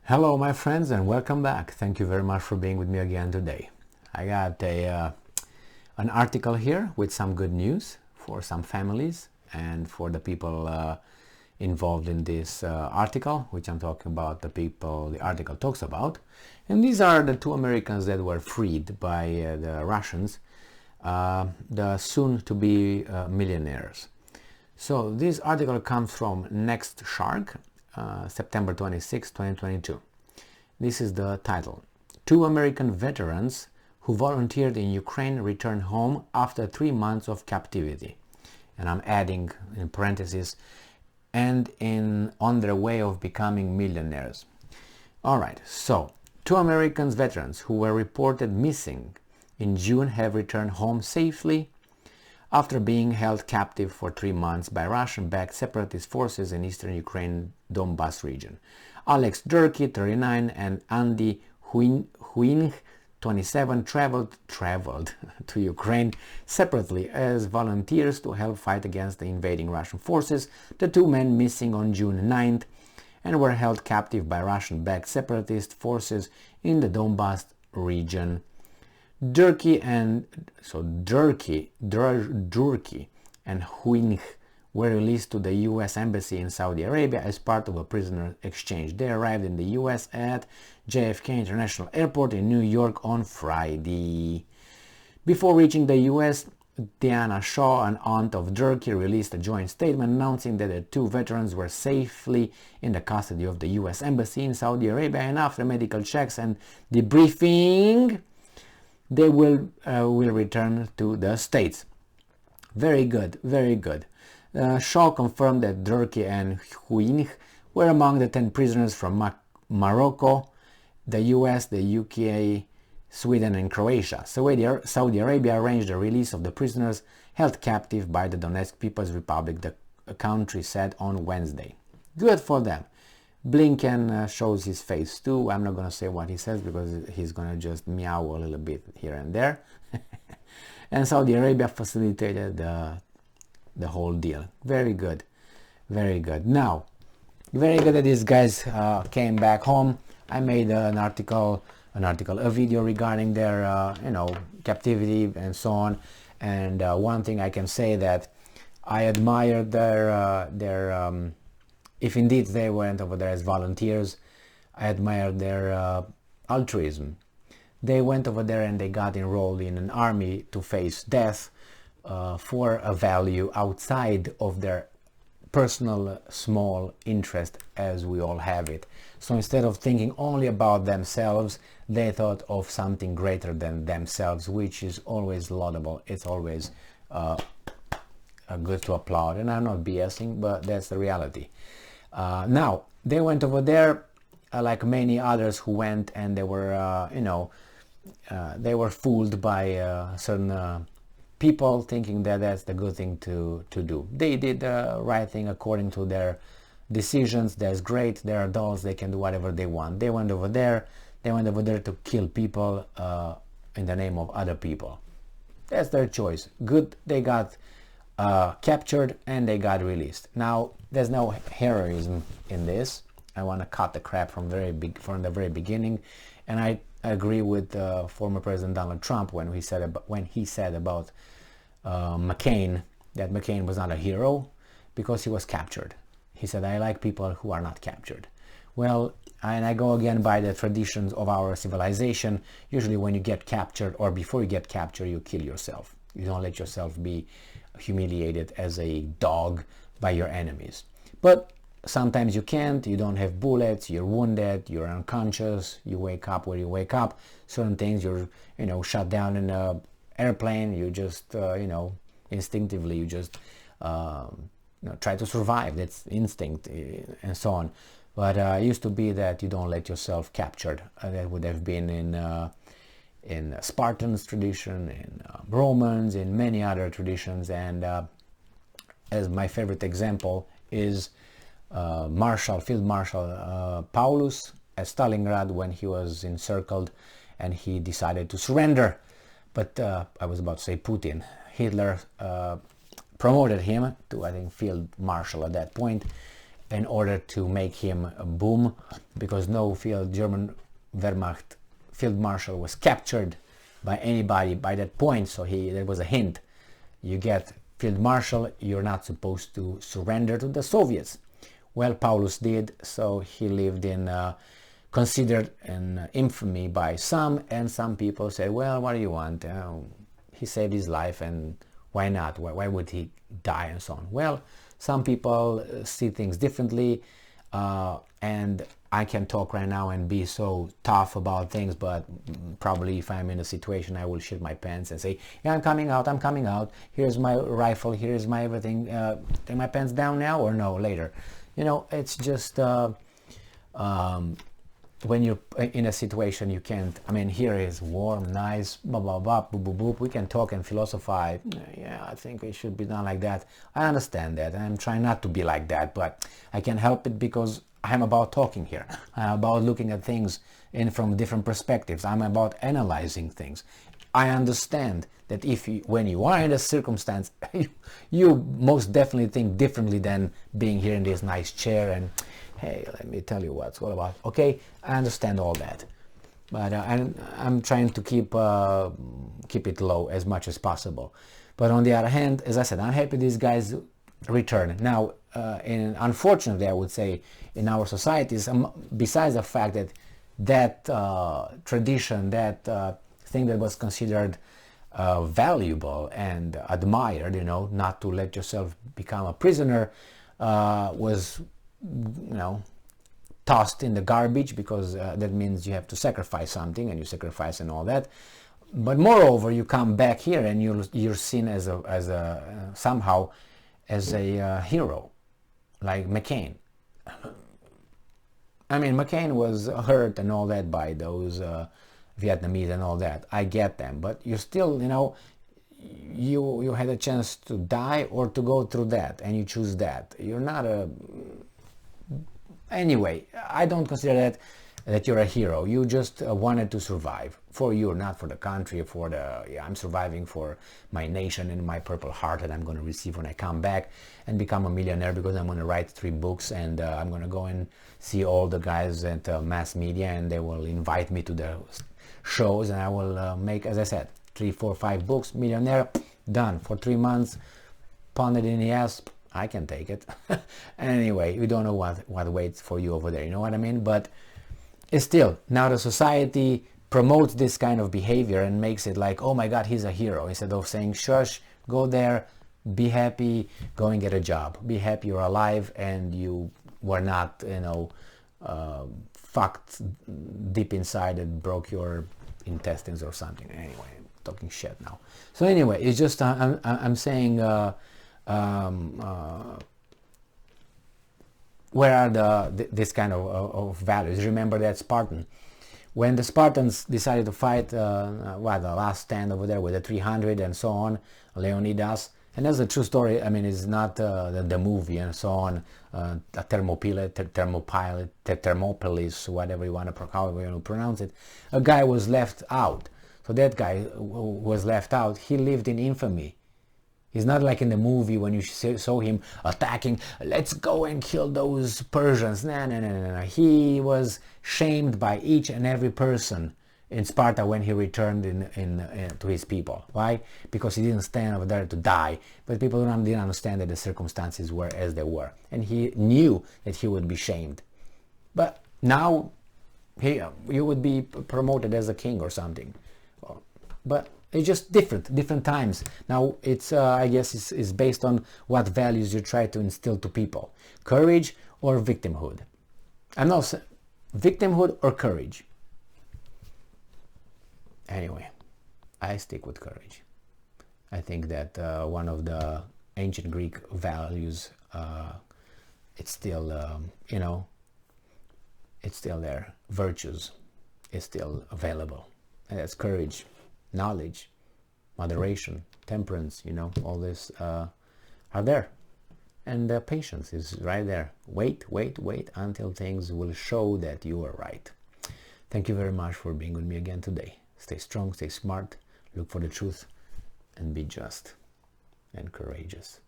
Hello my friends and welcome back. Thank you very much for being with me again today. I got an article here with some good news for some families and for the people involved in this article, which I'm talking about the people the article talks about. And these are the two Americans that were freed by the Russians, the soon-to-be millionaires. So this article comes from Next Shark, September 26, 2022. This is the title. Two American veterans who volunteered in Ukraine return home after 3 months of captivity. And I'm adding in parentheses, and on their way of becoming millionaires. Alright, so two American veterans who were reported missing in June have returned home safely after being held captive for 3 months by Russian-backed separatist forces in eastern Ukraine Donbas region. Alex Durkee, 39, and Andy Huing, 27, traveled to Ukraine separately as volunteers to help fight against the invading Russian forces. The two men missing on June 9th and were held captive by Russian-backed separatist forces in the Donbas region. Durkee and Huing were released to the U.S. Embassy in Saudi Arabia as part of a prisoner exchange. They arrived in the U.S. at JFK International Airport in New York on Friday. Before reaching the U.S., Diana Shaw, an aunt of Durkee, released a joint statement announcing that the two veterans were safely in the custody of the U.S. Embassy in Saudi Arabia, and after medical checks and debriefing, they will return to the States. Very good, very good. Shaw confirmed that Durkee and Huing were among the 10 prisoners from Morocco, the US, the UK, Sweden and Croatia. Saudi Arabia arranged the release of the prisoners held captive by the Donetsk People's Republic, the country said on Wednesday. Good for them. Blinken shows his face too. I'm not going to say what he says because he's going to just meow a little bit here and there. And Saudi Arabia facilitated the whole deal. Very good. Very good. Now, very good that these guys came back home. I made a video regarding their, captivity and so on. And one thing I can say that I admire their if indeed they went over there as volunteers, I admire their altruism. They went over there and they got enrolled in an army to face death for a value outside of their personal small interest as we all have it. So instead of thinking only about themselves, they thought of something greater than themselves, which is always laudable. It's always good to applaud. And I'm not BSing, but that's the reality. Now, they went over there like many others who went, and they were, they were fooled by certain people thinking that that's the good thing to do. They did the right thing according to their decisions. That's great. They're adults. They can do whatever they want. They went over there. They went over there to kill people in the name of other people. That's their choice. Good. They got captured and they got released. Now, there's no heroism in this. I want to cut the crap from the very beginning, and I agree with former President Donald Trump when he said about McCain that McCain was not a hero because he was captured. He said, "I like people who are not captured." Well, and I go again by the traditions of our civilization. Usually, when you get captured or before you get captured, you kill yourself. You don't let yourself be humiliated as a dog by your enemies. But sometimes you can't, you don't have bullets, you're wounded, you're unconscious, you wake up where you wake up. Certain things, you're shut down in an airplane, you just instinctively you just try to survive. That's instinct and so on. But it used to be that you don't let yourself captured. That would have been in Spartans tradition, in Romans, in many other traditions, and as my favorite example is Field Marshal Paulus at Stalingrad when he was encircled and he decided to surrender. But I was about to say Putin. Hitler promoted him to, I think, Field Marshal at that point, in order to make him boom, because no German Wehrmacht field marshal was captured by anybody by that point. So there was a hint: you get field marshal, you're not supposed to surrender to the Soviets. Well, Paulus did, so he lived in considered an infamy by some, and some people said, well, what do you want? He saved his life, and why not? Why would he die, and so on? Well, some people see things differently, and I can talk right now and be so tough about things, but probably if I'm in a situation, I will shit my pants and say, yeah, I'm coming out, here's my rifle, here's my everything, take my pants down now or no, later. You know, it's just when you're in a situation you can't, I mean, here is warm, nice, blah, blah, blah, boop, boop, boop. We can talk and philosophize. Yeah, I think it should be done like that. I understand that. I'm trying not to be like that, but I can't help it because I'm about talking here. I'm about looking at things from different perspectives. I'm about analyzing things. I understand that when you are in a circumstance, you most definitely think differently than being here in this nice chair and, hey, let me tell you what's all about. Okay, I understand all that, but I'm trying to keep it low as much as possible. But on the other hand, as I said, I'm happy these guys return. Now, unfortunately, I would say, in our societies, besides the fact that tradition, that thing that was considered valuable and admired, you know, not to let yourself become a prisoner, was, you know, tossed in the garbage, because that means you have to sacrifice something, and you sacrifice and all that. But moreover, you come back here and you're seen as somehow as a hero, like McCain. I mean, McCain was hurt and all that by those Vietnamese and all that. I get them, but you still, you know, you had a chance to die or to go through that, and you choose that. You're not a... Anyway, I don't consider that you're a hero. You just wanted to survive for you, not for the country, for the, yeah, I'm surviving for my nation and my Purple Heart that I'm going to receive when I come back and become a millionaire, because I'm going to write 3 books, and I'm going to go and see all the guys at mass media, and they will invite me to their shows, and I will make, as I said, 3, 4, 5 books, millionaire, done. For 3 months, pounded in the ass, I can take it. Anyway, we don't know what waits for you over there, you know what I mean? But it's still, now the society promotes this kind of behavior and makes it like, oh my God, he's a hero, instead of saying, shush, go there, be happy, go and get a job. Be happy you're alive and you were not, you know, fucked deep inside and broke your intestines or something. Anyway, I'm talking shit now. So anyway, it's just, I'm saying, where are this kind of values? Remember that Spartan. When the Spartans decided to fight, the last stand over there with the 300 and so on, Leonidas, and that's a true story. I mean, it's not the movie and so on, Thermopylae, whatever you want to, however you want to pronounce it. A guy was left out. So that guy who was left out, he lived in infamy. He's not like in the movie when you saw him attacking, let's go and kill those Persians. No. He was shamed by each and every person in Sparta when he returned to his people. Why? Because he didn't stand over there to die. But people didn't understand that the circumstances were as they were. And he knew that he would be shamed. But now, you would be promoted as a king or something. But it's just different times. Now it's, I guess, it's based on what values you try to instill to people. Courage or victimhood. I'm not saying victimhood or courage. Anyway, I stick with courage. I think that one of the ancient Greek values, it's still, you know, it's still there. Virtues is still available. And that's courage. Knowledge, moderation, temperance, you know, all this are there. And patience is right there. Wait until things will show that you are right. Thank you very much for being with me again today. Stay strong, stay smart, look for the truth, and be just and courageous.